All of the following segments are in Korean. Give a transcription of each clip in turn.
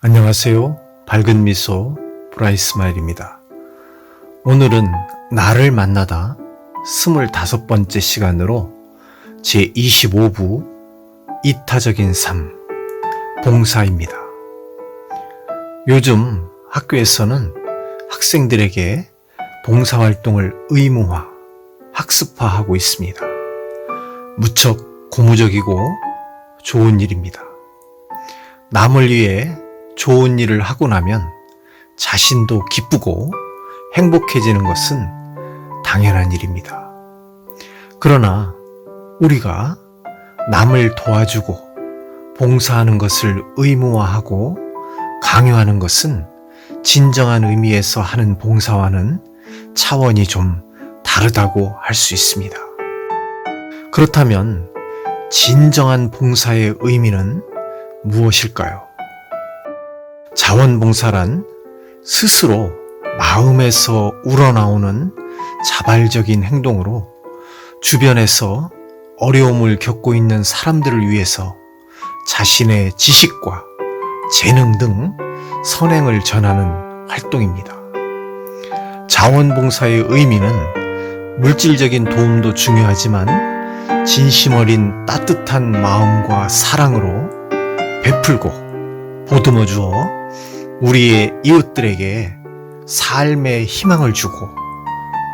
안녕하세요. 밝은 미소 브라이스마일입니다. 오늘은 나를 만나다 25번째 시간으로 제25부 이타적인 삶, 봉사입니다. 요즘 학교에서는 학생들에게 봉사활동을 의무화, 학습화하고 있습니다. 무척 고무적이고 좋은 일입니다. 남을 위해 좋은 일을 하고 나면 자신도 기쁘고 행복해지는 것은 당연한 일입니다. 그러나 우리가 남을 도와주고 봉사하는 것을 의무화하고 강요하는 것은 진정한 의미에서 하는 봉사와는 차원이 좀 다르다고 할 수 있습니다. 그렇다면 진정한 봉사의 의미는 무엇일까요? 자원봉사란 스스로 마음에서 우러나오는 자발적인 행동으로 주변에서 어려움을 겪고 있는 사람들을 위해서 자신의 지식과 재능 등 선행을 전하는 활동입니다. 자원봉사의 의미는 물질적인 도움도 중요하지만 진심 어린 따뜻한 마음과 사랑으로 베풀고 보듬어 주어 우리의 이웃들에게 삶의 희망을 주고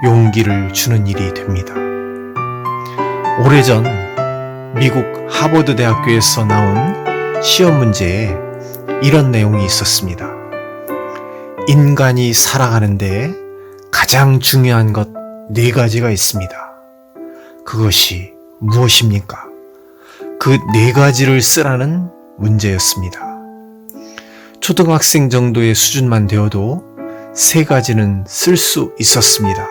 용기를 주는 일이 됩니다. 오래전 미국 하버드 대학교에서 나온 시험 문제에 이런 내용이 있었습니다. 인간이 살아가는데 가장 중요한 것 4가지가 있습니다. 그것이 무엇입니까? 그 4가지를 쓰라는 문제였습니다. 초등학생 정도의 수준만 되어도 3가지는 쓸 수 있었습니다.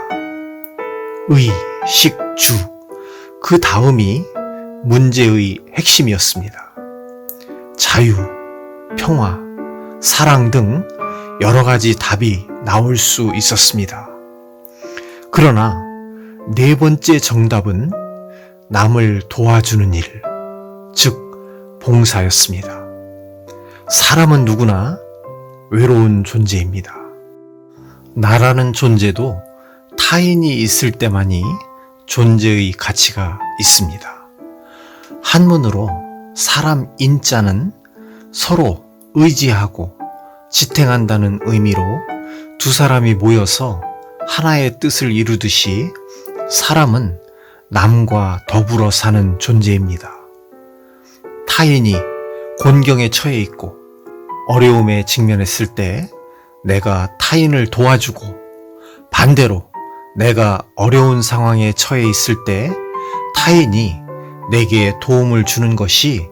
의, 식, 주. 그 다음이 문제의 핵심이었습니다. 자유, 평화, 사랑 등 여러 가지 답이 나올 수 있었습니다. 그러나 4번째 정답은 남을 도와주는 일, 즉 봉사였습니다. 사람은 누구나 외로운 존재입니다. 나라는 존재도 타인이 있을 때만이 존재의 가치가 있습니다. 한문으로 사람 인자는 서로 의지하고 지탱한다는 의미로 두 사람이 모여서 하나의 뜻을 이루듯이 사람은 남과 더불어 사는 존재입니다. 타인이 곤경에 처해 있고 어려움에 직면했을 때 내가 타인을 도와주고 반대로 내가 어려운 상황에 처해 있을 때 타인이 내게 도움을 주는 것이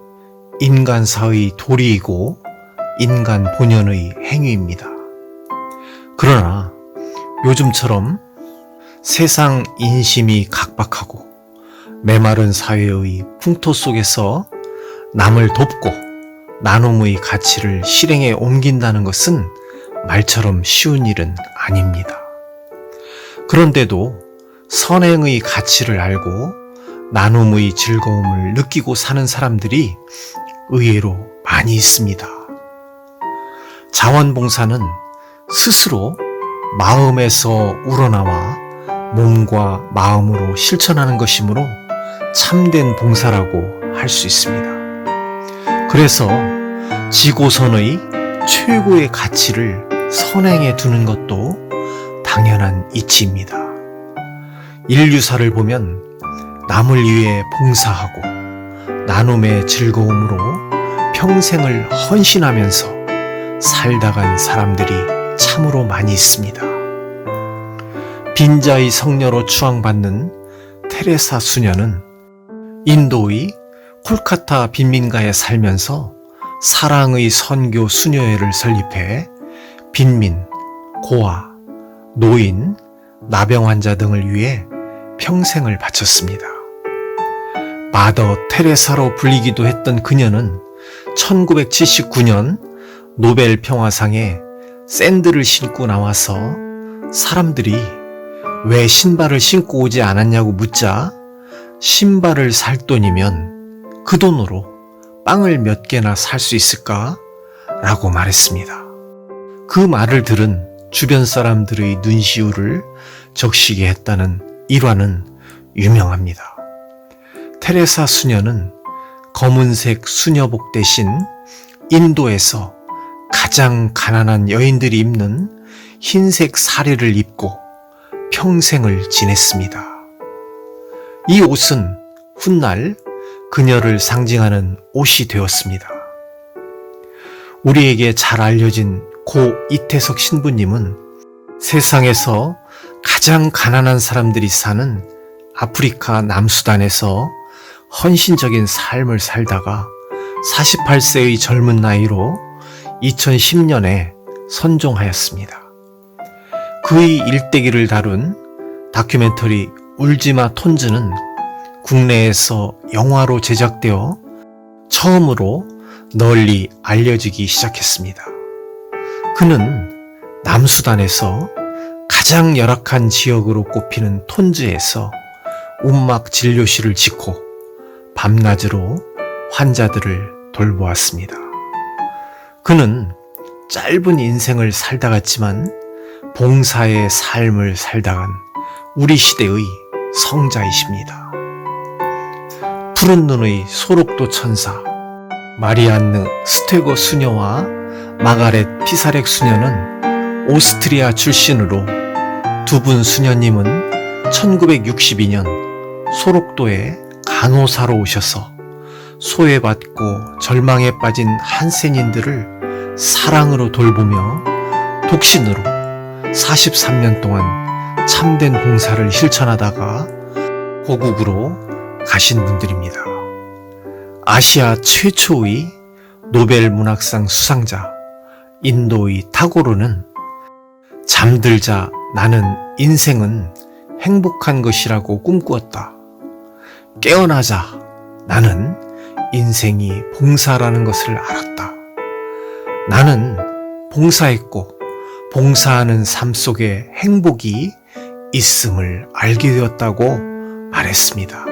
인간사의 도리이고 인간 본연의 행위입니다. 그러나 요즘처럼 세상 인심이 각박하고 메마른 사회의 풍토 속에서 남을 돕고 나눔의 가치를 실행에 옮긴다는 것은 말처럼 쉬운 일은 아닙니다. 그런데도 선행의 가치를 알고 나눔의 즐거움을 느끼고 사는 사람들이 의외로 많이 있습니다. 자원봉사는 스스로 마음에서 우러나와 몸과 마음으로 실천하는 것이므로 참된 봉사라고 할 수 있습니다. 그래서 지고선의 최고의 가치를 선행해 두는 것도 당연한 이치입니다. 인류사를 보면 남을 위해 봉사하고 나눔의 즐거움으로 평생을 헌신하면서 살다간 사람들이 참으로 많이 있습니다. 빈자의 성녀로 추앙받는 테레사 수녀는 인도의 콜카타 빈민가에 살면서 사랑의 선교 수녀회를 설립해 빈민, 고아, 노인, 나병 환자 등을 위해 평생을 바쳤습니다. 마더 테레사로 불리기도 했던 그녀는 1979년 노벨 평화상에 샌들을 신고 나와서 사람들이 왜 신발을 신고 오지 않았냐고 묻자 신발을 살 돈이면 그 돈으로 빵을 몇 개나 살 수 있을까? 라고 말했습니다. 그 말을 들은 주변 사람들의 눈시울을 적시게 했다는 일화는 유명합니다. 테레사 수녀는 검은색 수녀복 대신 인도에서 가장 가난한 여인들이 입는 흰색 사리를 입고 평생을 지냈습니다. 이 옷은 훗날 그녀를 상징하는 옷이 되었습니다. 우리에게 잘 알려진 고 이태석 신부님은 세상에서 가장 가난한 사람들이 사는 아프리카 남수단에서 헌신적인 삶을 살다가 48세의 젊은 나이로 2010년에 선종하였습니다. 그의 일대기를 다룬 다큐멘터리 울지마 톤즈는 국내에서 영화로 제작되어 처음으로 널리 알려지기 시작했습니다. 그는 남수단에서 가장 열악한 지역으로 꼽히는 톤즈에서 움막 진료실을 짓고 밤낮으로 환자들을 돌보았습니다. 그는 짧은 인생을 살다 갔지만 봉사의 삶을 살다 간 우리 시대의 성자이십니다. 푸른 눈의 소록도 천사 마리안느 스테거 수녀와 마가렛 피사렉 수녀는 오스트리아 출신으로 두 분 수녀님은 1962년 소록도에 간호사로 오셔서 소외받고 절망에 빠진 한센인들을 사랑으로 돌보며 독신으로 43년 동안 참된 봉사를 실천하다가 고국으로 가신 분들입니다. 아시아 최초의 노벨 문학상 수상자 인도의 타고르는 잠들자 나는 인생은 행복한 것이라고 꿈꾸었다. 깨어나자 나는 인생이 봉사라는 것을 알았다. 나는 봉사했고 봉사하는 삶 속에 행복이 있음을 알게 되었다고 말했습니다.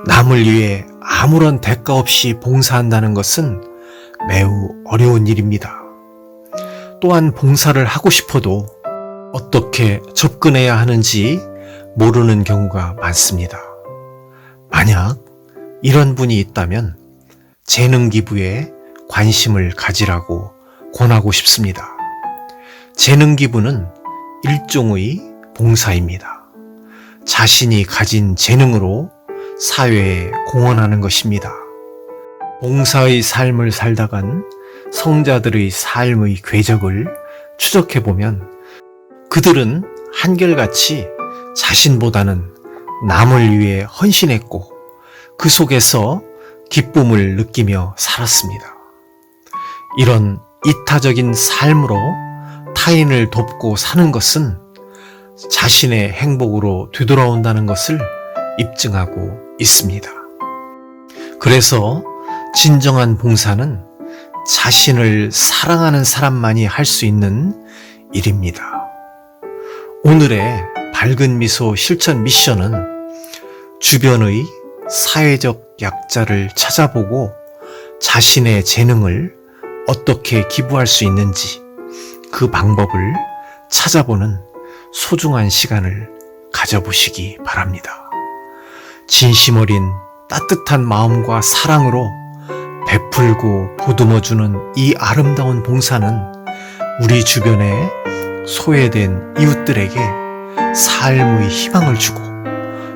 남을 위해 아무런 대가 없이 봉사한다는 것은 매우 어려운 일입니다. 또한 봉사를 하고 싶어도 어떻게 접근해야 하는지 모르는 경우가 많습니다. 만약 이런 분이 있다면 재능 기부에 관심을 가지라고 권하고 싶습니다. 재능 기부는 일종의 봉사입니다. 자신이 가진 재능으로 사회에 공헌하는 것입니다. 봉사의 삶을 살다간 성자들의 삶의 궤적을 추적해보면 그들은 한결같이 자신보다는 남을 위해 헌신했고 그 속에서 기쁨을 느끼며 살았습니다. 이런 이타적인 삶으로 타인을 돕고 사는 것은 자신의 행복으로 되돌아온다는 것을 입증하고 있습니다. 그래서 진정한 봉사는 자신을 사랑하는 사람만이 할 수 있는 일입니다. 오늘의 밝은 미소 실천 미션은 주변의 사회적 약자를 찾아보고 자신의 재능을 어떻게 기부할 수 있는지 그 방법을 찾아보는 소중한 시간을 가져보시기 바랍니다. 진심 어린 따뜻한 마음과 사랑으로 베풀고 보듬어주는 이 아름다운 봉사는 우리 주변에 소외된 이웃들에게 삶의 희망을 주고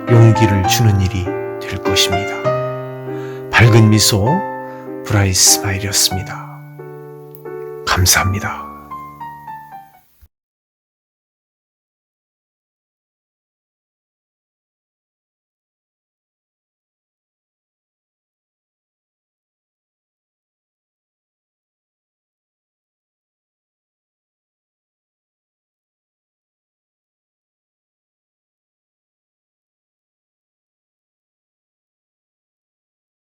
용기를 주는 일이 될 것입니다. 밝은 미소 브라이트 스마일이었습니다. 감사합니다.